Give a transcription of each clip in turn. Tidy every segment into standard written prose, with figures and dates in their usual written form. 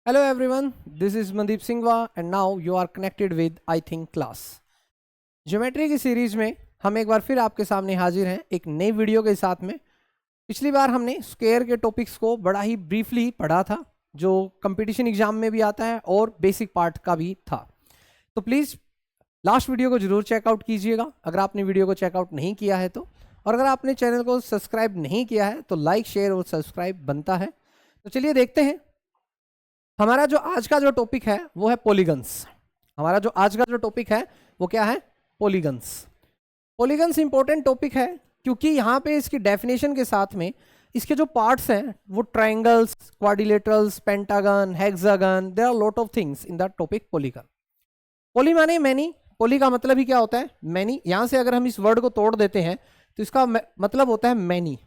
Hello everyone, this is Mandeep Singhwa and now you are connected with I Think class. Geometry की series में हम एक बार फिर आपके सामने हाजिर हैं एक नई वीडियो के साथ में। पिछली बार हमने स्क्वायर के टॉपिक्स को बड़ा ही ब्रीफली पढ़ा था जो कंपटीशन एग्जाम में भी आता है और बेसिक पार्ट का भी था। तो प्लीज़ लास्ट वीडियो को जरूर चेकआउट कीजिएगा अगर आपने वीडियो को चेकआउट नहीं किया है तो, और अगर आपने चैनल को सब्सक्राइब नहीं किया है तो लाइक शेयर और सब्सक्राइब बनता है। तो चलिए देखते हैं हमारा जो आज का जो टॉपिक है वो है पॉलीगन्स। हमारा जो आज का जो टॉपिक है वो क्या है? पॉलीगन्स। पॉलीगन्स इंपॉर्टेंट टॉपिक है क्योंकि यहाँ पे इसकी डेफिनेशन के साथ में इसके जो पार्ट्स हैं वो triangles, quadrilaterals, pentagon, hexagon, there are lot of things in the topic polygon. Poly माने मैनी, पॉली का मतलब ही क्या होता है? मैनी। यहाँ से अगर हम इस वर्ड को तोड़ देते हैं तो इसका मतलब होता है मैनी,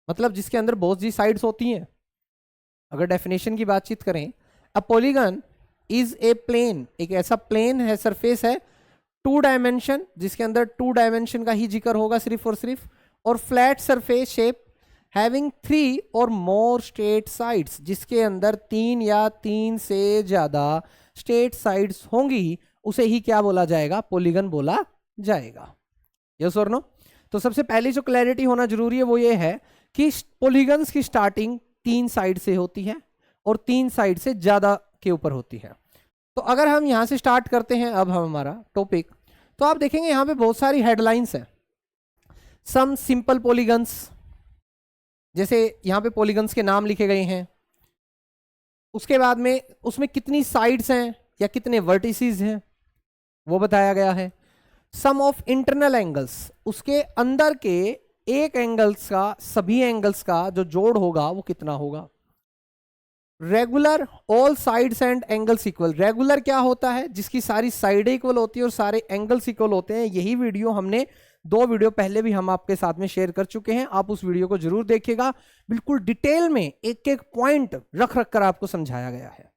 मतलब जिसके अंदर बहुत सी साइड्स होती हैं। अगर डेफिनेशन की बातचीत करें, a polygon is a plane, एक ऐसा प्लेन है, सरफेस है, टू डायमेंशन, जिसके अंदर टू डायमेंशन का ही जिक्र होगा सिर्फ और सिर्फ, और फ्लैट सरफेस शेप हैविंग 3 और मोर स्ट्रेट साइड्स, जिसके अंदर 3 या 3 से ज़्यादा स्ट्रेट साइड्स होंगी, उसे ही क्या बोला जाएगा? पॉलीगन बोला जाएगा। यस और नो? तो सबसे पहले जो क्लैरिटी होना जरूरी है वो ये है कि पॉलीगन्स की स्टार्टिंग 3 साइड से होती है और 3 साइड से ज़्यादा के ऊपर होती है। तो अगर हम यहाँ से स्टार्ट करते हैं अब हम हमारा टॉपिक, तो आप देखेंगे यहाँ पे बहुत सारी हेडलाइंस हैं। सम सिंपल पॉलीगन्स, जैसे यहाँ पे पॉलीगन्स के नाम लिखे गए हैं, उसके बाद में उसमें कितनी साइड्स हैं या कितने वर्टिसेस हैं वो बताया गया है। सम ऑफ इंटरनल एंगल्स, उसके अंदर के एक एंगल्स का, सभी एंगल्स का जो जोड़ होगा वो कितना होगा। Regular, all sides and angles equal. Regular क्या होता है? जिसकी सारी साइडें इक्वल होती है और सारे एंगल्स इक्वल होते हैं। यही वीडियो हमने 2 वीडियो पहले भी हम आपके साथ में शेयर कर चुके हैं, आप उस वीडियो को जरूर देखिएगा। बिल्कुल डिटेल में एक एक पॉइंट रख रख कर आपको समझाया गया है।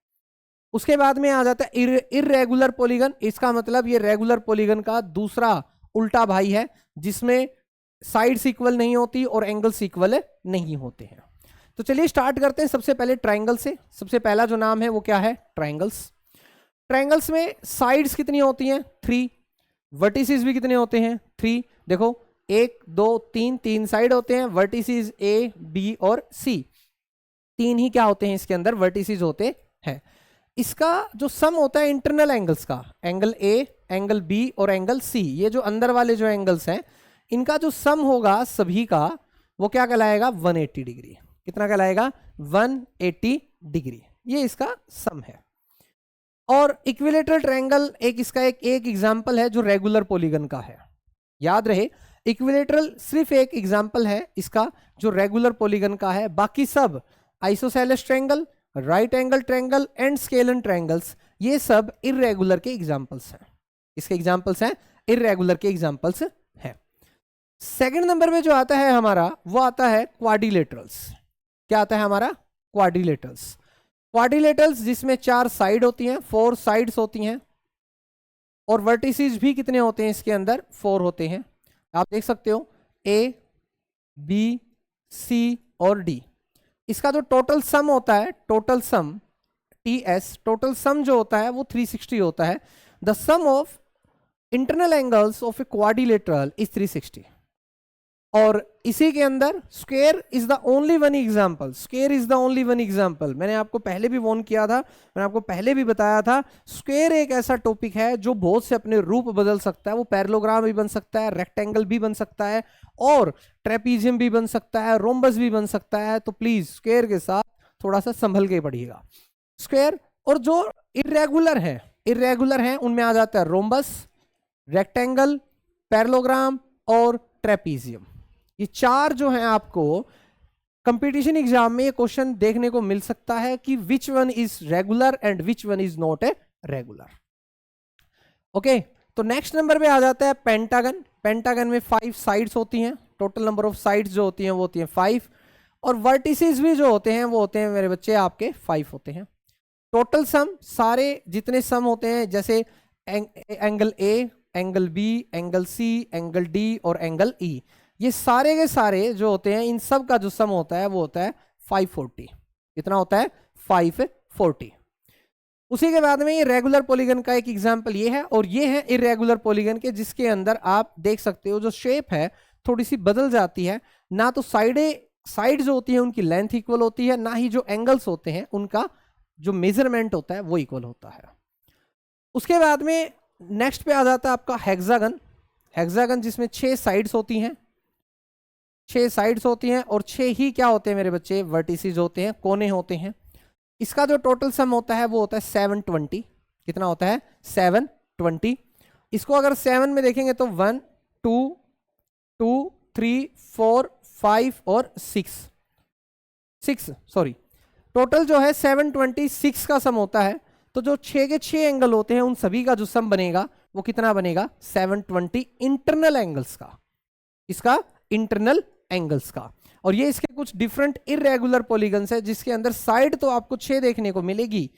उसके बाद में आ जाता है इर्रेगुलर पॉलीगन। इसका मतलब ये रेगुलर पॉलीगन का दूसरा उल्टा भाई है, जिसमें साइड्स इक्वल नहीं होती और एंगल्स इक्वल नहीं होते हैं। तो चलिए स्टार्ट करते हैं सबसे पहले ट्रायंगल से। सबसे पहला जो नाम है वो क्या है? ट्रायंगल्स। ट्रायंगल्स में साइड्स कितनी होती हैं? 3। वर्टिसेस भी कितने होते हैं? 3। देखो 1 2 3 साइड होते हैं, वर्टिसेस A B और C, 3 ही क्या होते हैं इसके अंदर? वर्टिसेस होते हैं। इसका जो सम होता है इंटरनल एंगल्स का, एंगल A, एंगल B और एंगल C, ये जो अंदर वाले जो एंगल्स हैं इनका जो सम होगा सभी का वो क्या कहलाएगा? 180 डिग्री। कितना कहलाएगा? 180 डिग्री। ये इसका सम है। और इक्विलेटरल ट्रायंगल एक इसका एक एग्जांपल है जो रेगुलर पॉलीगन का है। याद रहे, इक्विलेटरल सिर्फ एक एग्जांपल है इसका जो रेगुलर पॉलीगन का है। बाकी सब isosceles triangle, right angle triangle and scalene triangles, ये सब इर्रेगुलर के एग्जांपल्स हैं। इसके एग्जांपल्स हैं, इर्रेगुलर के एग्जांपल्स हैं। सेकंड नंबर पे जो आता है हमारा वो आता है क्वाड्रिलेटरल्स। क्या आता है हमारा? क्वाड्रिलेटरल्स। क्वाड्रिलेटरल्स जिसमें 4 साइड होती हैं, 4 साइड्स होती हैं, और वर्टिसेस भी कितने होते हैं इसके अंदर? 4 होते हैं। आप देख सकते हो A B C और D। इसका जो टोटल सम होता है, total sum TS, total sum जो होता है वो 360 होता है। The sum of internal angles of a quadrilateral is 360। और इसी के अंदर square is the only one example. Square is the only one example. मैंने आपको पहले भी वॉर्न किया था, मैंने आपको पहले भी बताया था, स्क्वायर एक ऐसा टॉपिक है जो बहुत से अपने रूप बदल सकता है। वो पैरेललोग्राम भी बन सकता है, रेक्टेंगल भी बन सकता है, और ट्रेपीजियम भी बन सकता है, रोम्बस भी बन सकता है। तो प्लीज स्क्वायर के साथ थोड़ा सा संभल के पढ़िएगा। स्क्वायर और जो इर्रेगुलर है उनमें आ जाता है रोम्बस, रेक्टेंगल, पैरेललोग्राम और ट्रेपीजियम। ये 4 जो हैं आपको कंपटीशन एग्जाम में ये क्वेश्चन देखने को मिल सकता है कि which one is regular and which one is not a regular. Okay, तो नेक्स्ट नंबर पे आ जाता है पेंटागन। पेंटागन में 5 साइड्स होती हैं। टोटल नंबर ऑफ साइड्स जो होती हैं वो होती हैं 5, और वर्टिसेस भी जो होते हैं वो होते हैं मेरे बच्चे आपके 5 होते हैं। टोटल सम, सारे जितने सम होते हैं, जैसे angle A, angle B, angle C, angle D और एंगल E, ये सारे के सारे जो होते हैं इन सब का जो सम होता है वो होता है 540। कितना होता है? 540। उसी के बाद में ये रेगुलर पॉलीगन का एक एग्जांपल ये है, और ये है इरेगुलर पॉलीगन के, जिसके अंदर आप देख सकते हो जो शेप है थोड़ी सी बदल जाती है, ना तो साइड जो होती है उनकी लेंथ इक्वल होती है, ना ही जो एंगल्स होते हैं उनका जो मेजरमेंट होता है वो इक्वल होता है। उसके बाद में नेक्स्ट पे आ जाता है आपका हेक्सागन। हेक्सागन जिसमें 6 साइड्स होती हैं, 6 साइड्स होती हैं, और 6 ही क्या होते हैं मेरे बच्चे, वर्टिसेस होते हैं, कोने होते हैं। इसका जो टोटल सम होता है वो होता है 720। कितना होता है, 720। इसको अगर 7 में देखेंगे तो 1 2 2 3 4 5 और 6 सॉरी, टोटल जो है 726 का सम होता है। तो जो 6 के 6 एंगल होते हैं उन सभी का जो सम बनेगा वो कितना बनेगा, 720 इंटरनल एंगल्स का, इसका इंटरनल एंगल्स का। और ये इसके कुछ डिफरेंट इरेगुलर पॉलीगन्स है, जिसके अंदर साइड तो आपको 6 देखने को मिलेगी,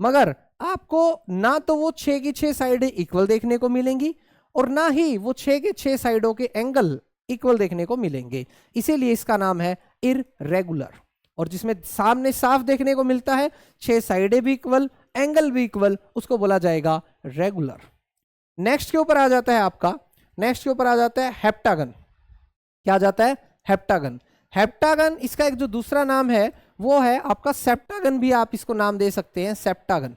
मगर आपको ना तो वो 6 की 6 साइडें इक्वल देखने को मिलेंगी, और ना ही वो 6 के 6 साइडों के एंगल इक्वल देखने को मिलेंगे। इसीलिए इसका नाम है इरेगुलर। और जिसमें सामने साफ देखने को मिलता है, 6 साइडें भी इक्वल, एंगल भी इक्वल, उसको बोला जाएगा रेगुलर। नेक्स्ट के ऊपर आ जाता है आपका, नेक्स्ट के ऊपर आ जाता है हेप्टागन। क्या आ जाता है, हेप्टागन। हेप्टागन इसका एक जो दूसरा नाम है वो है आपका सेप्टागन, भी आप इसको नाम दे सकते हैं, सेप्टागन।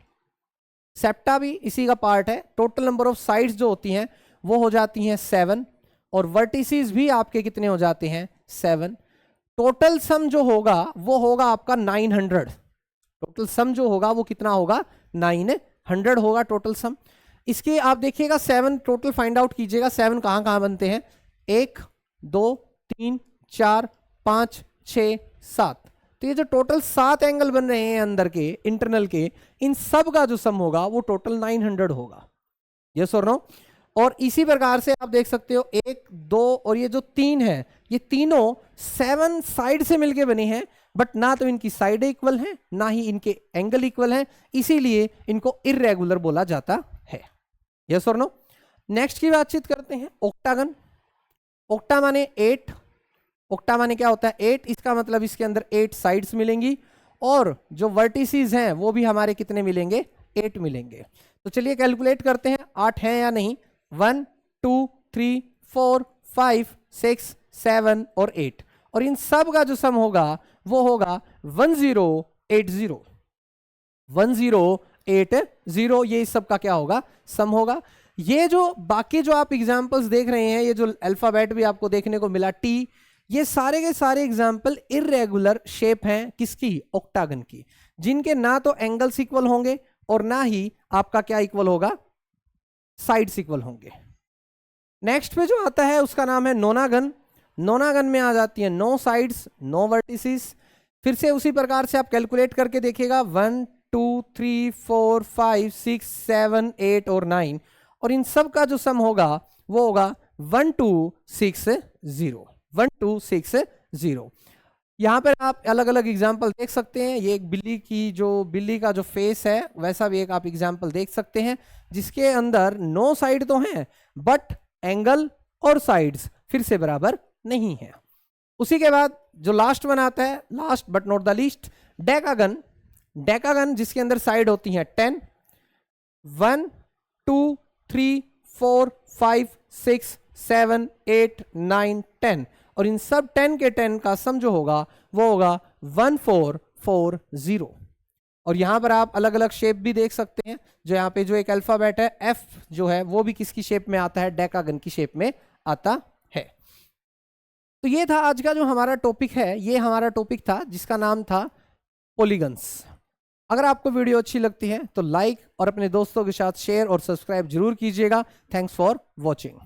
सेप्टा भी इसी का पार्ट है। टोटल नंबर ऑफ साइड्स जो होती हैं वो हो जाती हैं 7, और वर्टिसेस भी आपके कितने हो जाते हैं, 7। टोटल सम जो होगा वो होगा आपका 900। टोटल सम जो होगा वो कितना होगा, 900 होगा टोटल सम। इसके आप देखिएगा 7 टोटल फाइंड आउट कीजिएगा, 7 कहां कहां बनते हैं, 1 2 3 4 5 6 7। तो ये जो टोटल 7 एंगल बन रहे हैं अंदर के इंटरनल के, इन सब का जो सम होगा वो टोटल 900 होगा। यस और नो। और इसी प्रकार से आप देख सकते हो 1 2 और ये जो 3 है, ये तीनों 7 साइड से मिलके बने हैं, बट ना तो इनकी साइडें इक्वल हैं, ना ही इनके एंगल इक्वल हैं, इसीलिए इनको इरेगुलर बोला जाता है। यस और नो। नेक्स्ट की बातचीत करते हैं, ऑक्टागन। ऑक्टा माने 8, ऑक्टा माने क्या होता है, 8। इसका मतलब इसके अंदर 8 साइड्स मिलेंगी, और जो वर्टिसेस हैं वो भी हमारे कितने मिलेंगे, 8 मिलेंगे। तो चलिए कैलकुलेट करते हैं 8 हैं या नहीं। 1 2 3 4 5 6 7 और 8, और इन सब का जो सम होगा वो होगा 1080। 1080, ये इस सब का क्या होगा, सम होगा। ये जो बाकी जो आप एग्जाम्पल्स देख रहे हैं, ये जो अल्फाबेट भी आपको देखने को मिला टी, ये सारे के सारे एग्जाम्पल इरेगुलर शेप हैं, किसकी, ऑक्टागन की, जिनके ना तो एंगल्स इक्वल होंगे और ना ही आपका क्या इक्वल होगा, साइड्स इक्वल होंगे। नेक्स्ट पे जो आता है उसका नाम है नोनागन। नोनागन में आ जाती है 9 साइड्स 9 वर्टिसेस। फिर से उसी प्रकार से आप कैलकुलेट करके देखिएगा, 1 2 3 4 5 6 7 8 और 9, और इन सब का जो सम होगा वो होगा 1260। 1260। यहाँ पर आप अलग अलग एग्जाम्पल देख सकते हैं। ये एक बिल्ली का जो फेस है वैसा भी एक आप एग्जाम्पल देख सकते हैं, जिसके अंदर 9 साइड तो हैं, बट एंगल और साइड्स फिर से बराबर नहीं है। उसी के बाद जो लास्ट वन आता है, last but not the least, decagon. Decagon जिसके अंदर साइड होती हैं 10, 1 2 3 4 5 6 7 8 9 10, और इन सब 10 के 10 का सम जो होगा वो होगा 1440। और यहां पर आप अलग अलग शेप भी देख सकते हैं। जो यहाँ पे जो एक अल्फाबेट है एफ जो है वो भी किसकी शेप में आता है, डेकागन की शेप में आता है। तो ये था आज का जो हमारा टॉपिक है, ये हमारा टॉपिक था जिसका नाम था पॉलीगन्स। अगर आपको वीडियो अच्छी लगती है तो लाइक और अपने दोस्तों के साथ शेयर और सब्सक्राइब जरूर कीजिएगा। Thanks for watching.